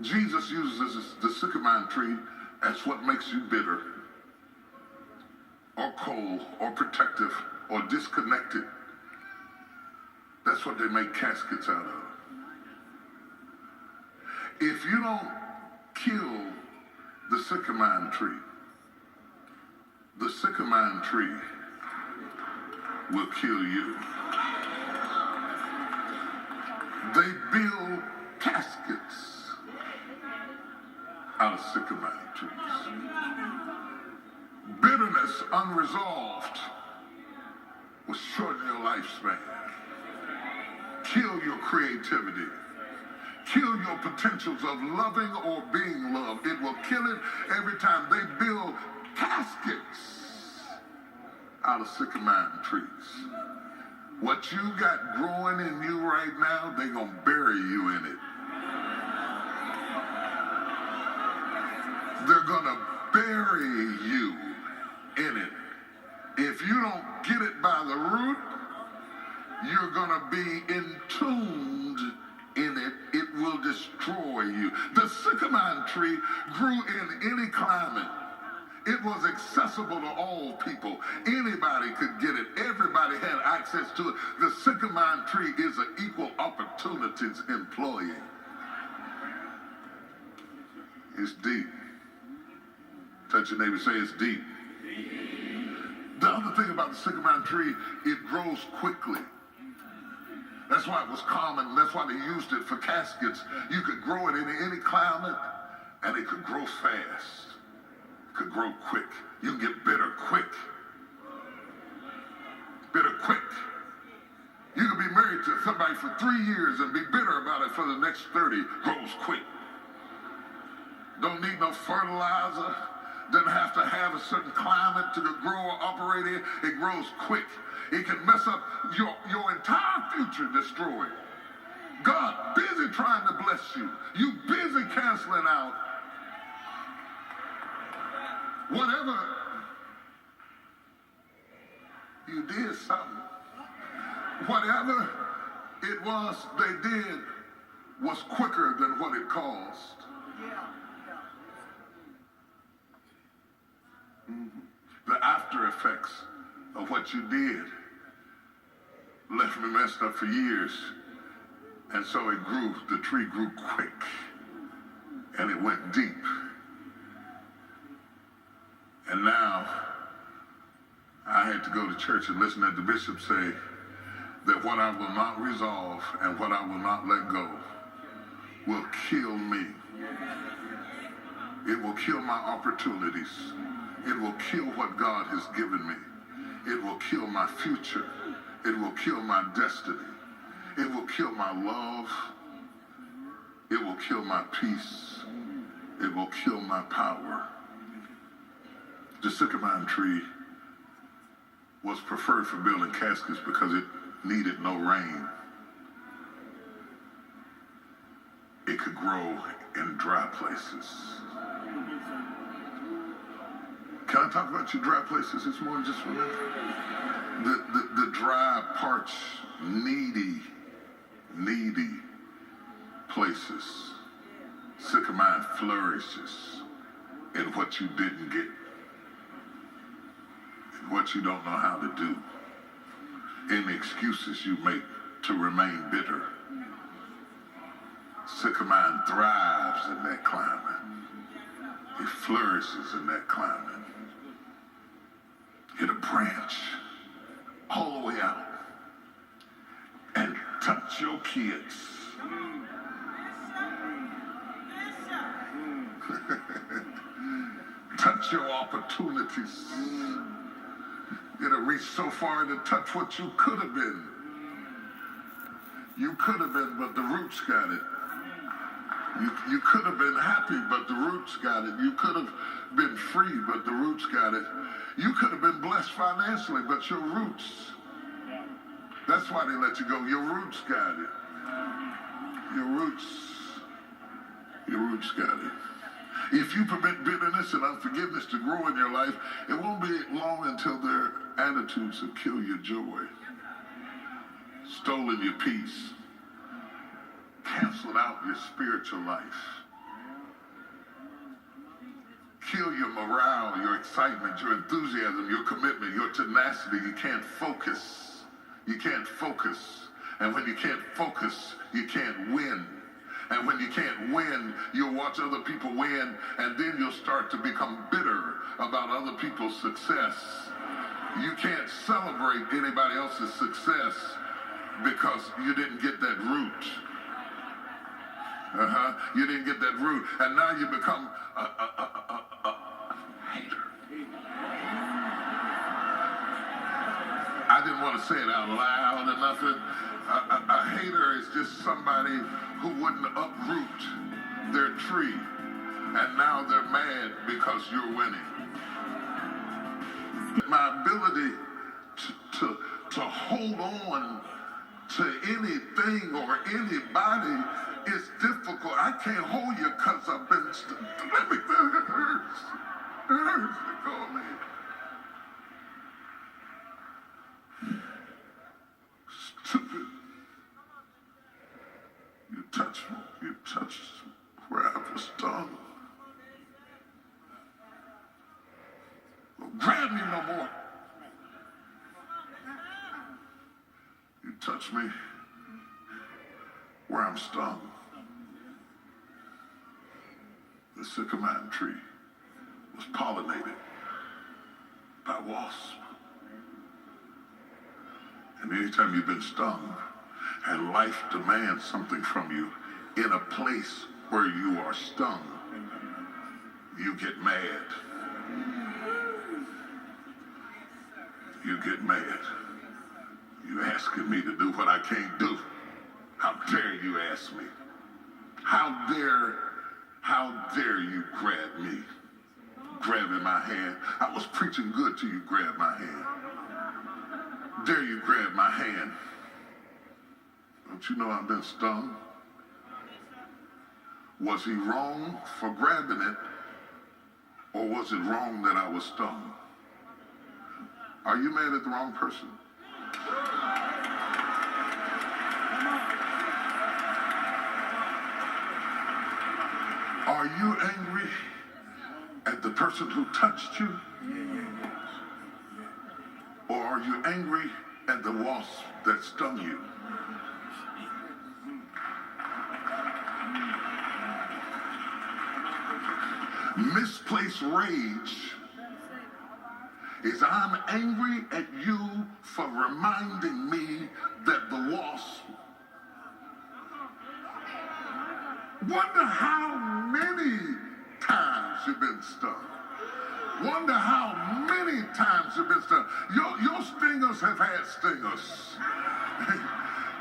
Jesus uses the sycamore tree as what makes you bitter or cold or protective or disconnected. That's what they make caskets out of. If you don't kill the sycamore tree will kill you. They build caskets out of sycamore trees. Bitterness unresolved will shorten your lifespan, kill your creativity, kill your potentials of loving or being loved. It will kill it every time. They build caskets out of sycamore trees. What you got growing in you right now, they're going to bury you in it. They're going to bury you in it. If you don't get it by the root, you're going to be entombed in it. It will destroy you. The sycamore tree grew in any climate. It was accessible to all people. Anybody could get it. Everybody had access to it. The sycamore tree is an equal opportunities employee. It's deep. Touch your neighbor, say it's deep. The other thing about the sycamore tree, it grows quickly. That's why it was common. That's why they used it for caskets. You could grow it in any climate, and it could grow fast. It could grow quick. You can get bitter quick. Bitter quick. You could be married to somebody for 3 years and be bitter about it for the next 30. Grows quick. Don't need no fertilizer. Doesn't have to have a certain climate to grow or operate in. It grows quick. It can mess up your entire future, destroy it. God busy trying to bless you. You busy canceling out whatever you did something. Whatever it was they did was quicker than what it cost. The after effects of what you did left me messed up for years. And so it grew, the tree grew quick, and it went deep. And now I had to go to church and listen to the bishop say that what I will not resolve and what I will not let go will kill me. It will kill my opportunities. It will kill what God has given me. It will kill my future. It will kill my destiny. It will kill my love. It will kill my peace. It will kill my power. The sycamore tree was preferred for building caskets because it needed no rain. It could grow in dry places. Can I talk about your dry places this morning just for a minute? The dry, parched, needy places. Sycamore flourishes in what you didn't get, in what you don't know how to do, in the excuses you make to remain bitter. Sycamore thrives in that climate. It flourishes in that climate. Hit a branch all the way out and touch your kids. Touch your opportunities. It'll reach so far to touch what you could have been. You could have been, but the roots got it. You could have been happy, but the roots got it. You could have been free, but the roots got it. You could have been blessed financially, but your roots. That's why they let you go. Your roots got it. Your roots got it. If you permit bitterness and unforgiveness to grow in your life, it won't be long until their attitudes will kill your joy, stolen your peace, canceled out your spiritual life, kill your morale, your excitement, your enthusiasm, your commitment, your tenacity. You can't focus. You can't focus. And when you can't focus, you can't win. And when you can't win, you'll watch other people win, and then you'll start to become bitter about other people's success. You can't celebrate anybody else's success because you didn't get that root. You didn't get that root. And now you become a hater. I didn't want to say it out loud or nothing. A hater is just somebody who wouldn't uproot their tree, and now they're mad because you're winning. My ability to hold on to anything or anybody is difficult. I can't hold you because I've been let me, it hurts. It hurts to call me. Stupid. You touch where I was stung. Don't grab me no more. You touch me where I'm stung. The sycamore tree was pollinated by wasps. And anytime you've been stung and life demands something from you in a place where you are stung, you get mad. You get mad. You asking me to do what I can't do. How dare you ask me? How dare you grab me? Grabbing my hand. I was preaching good till you grabbed my hand. Dare you grab my hand? Don't you know I've been stung? Was he wrong for grabbing it, or was it wrong that I was stung? Are you mad at the wrong person? Are you angry at the person who touched you? Or are you angry at the wasp that stung you? Misplaced rage is I'm angry at you for reminding me that the wasp. Wonder how many times you've been stung. Wonder how many times you've been stung. Your stingers have had stingers.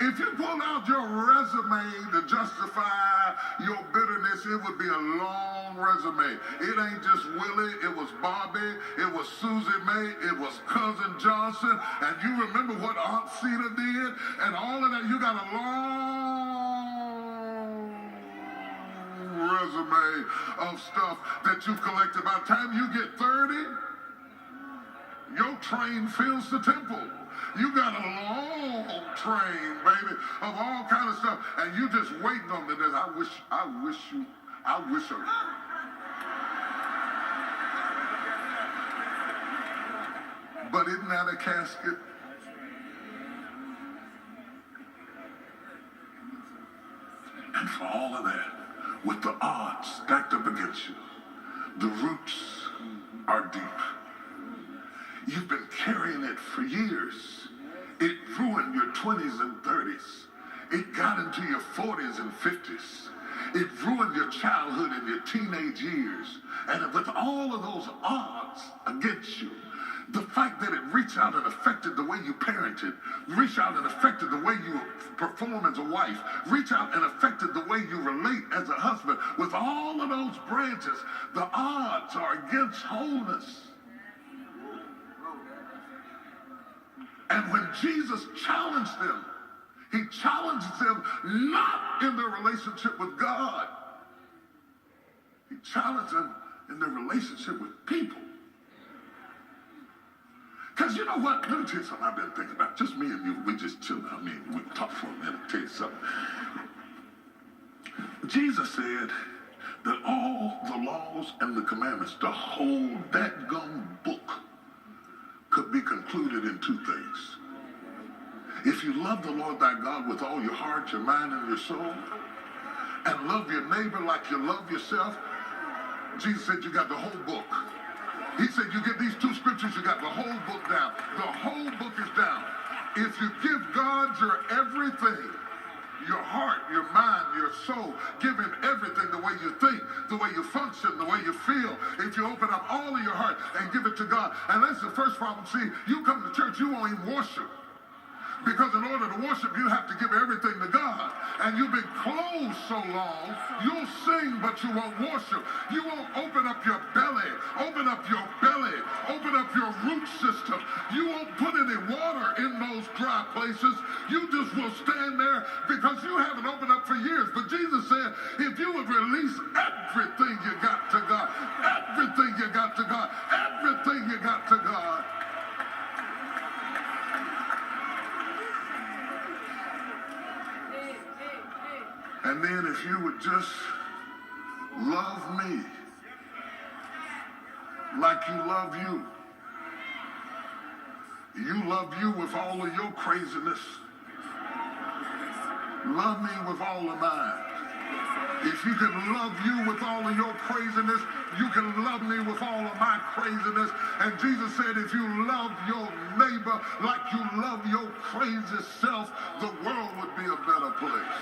If you pull out your resume to justify your bitterness, it would be a long resume. It ain't just Willie, it was Bobby, it was Susie Mae, it was Cousin Johnson, and you remember what Aunt Cedar did, and all of that. You got a long resume of stuff that you collected. By the time you get 30, your train fills the temple. You got a long train, baby, of all kind of stuff, and you just waiting on this. I wish her. But isn't that a casket? And for all of that, with the odds stacked up against you, the roots are deep. You've been carrying it for years. It ruined your 20s and 30s. It got into your 40s and 50s. It ruined your childhood and your teenage years. And with all of those odds against you, the fact that it reached out and affected the way you parented, reached out and affected the way you perform as a wife, reached out and affected the way you relate as a husband, with all of those branches, the odds are against wholeness. And when Jesus challenged them, he challenged them not in their relationship with God. He challenged them in their relationship with people. Because you know what? Let me tell you something I've been thinking about. Just me and you, we just chilling. I mean, we can talk for a minute. Tell you something. Jesus said, that all the laws and the commandments, the whole dadgum book, could be concluded in two things. If you love the Lord thy God with all your heart, your mind, and your soul, and love your neighbor like you love yourself, Jesus said you got the whole book. He said you get these two scriptures, you got the whole book down. The whole book is down. If you give God your everything, your heart, your mind, your soul, give him everything, the way you think, the way you function, the way you feel. If you open up all of your heart and give it to God. And that's the first problem. See, you come to church, you won't even worship. Because in order to worship, you have to give everything to God. And you've been closed so long, you'll sing, but you won't worship. You won't open up your belly, open up your belly, open up your root system. You won't put any water in those dry places. You just will stand there because you haven't opened up for years. But Jesus said, if you would release everything you got to God, everything you got to God, everything you got to God, and then if you would just love me like you love you. You love you with all of your craziness. Love me with all of mine. If you can love you with all of your craziness, you can love me with all of my craziness. And Jesus said, if you love your neighbor like you love your crazy self, the world would be a better place.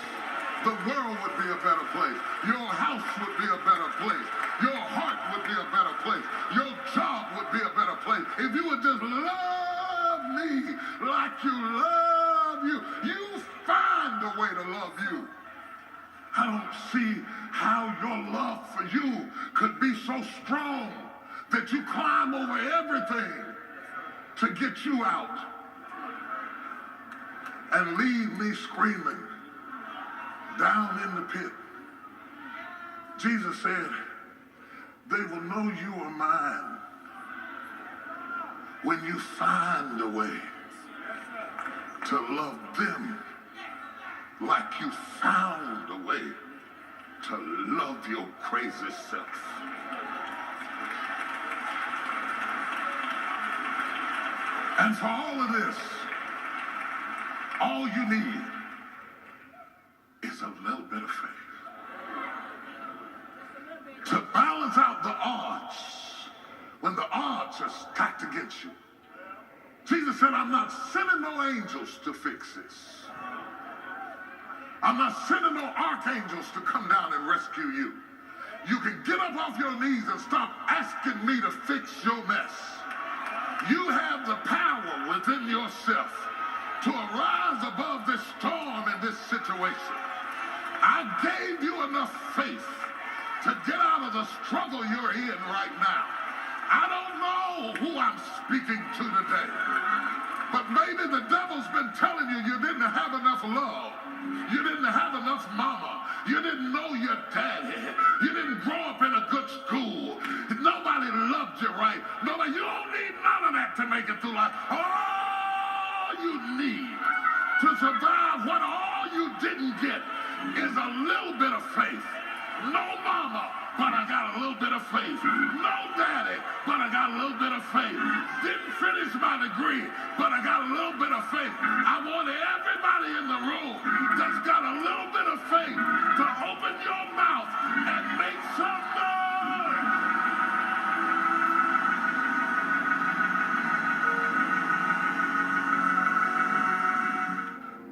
The world would be a better place. Your house would be a better place. Your heart would be a better place. Your job would be a better place. If you would just love me like you love you, you find a way to love you. I don't see how your love for you could be so strong that you climb over everything to get you out and leave me screaming down in the pit. Jesus said, they will know you are mine when you find a way to love them like you found a way to love your crazy self. And for all of this, all you need is a little bit of faith to balance out the odds when the odds are stacked against you. Jesus said, I'm not sending no angels to fix this. I'm not sending no archangels to come down and rescue you. You can get up off your knees and stop asking me to fix your mess. You have the power within yourself to arise above this storm and this situation. I gave you enough faith to get out of the struggle you're in right now. I don't know who I'm speaking to today, but maybe the devil's been telling you you didn't have enough love. You didn't have enough mama. You didn't know your daddy. You didn't grow up in a good school. Nobody loved you right. Nobody. You don't need none of that to make it through life. All you need to survive what all you didn't get is a little bit of faith. No mama, but I got a little bit of faith. No daddy, but I got a little bit of faith. Didn't finish my degree, but I got a little bit of faith. I want everybody in the room that's got a little bit of faith to open your mouth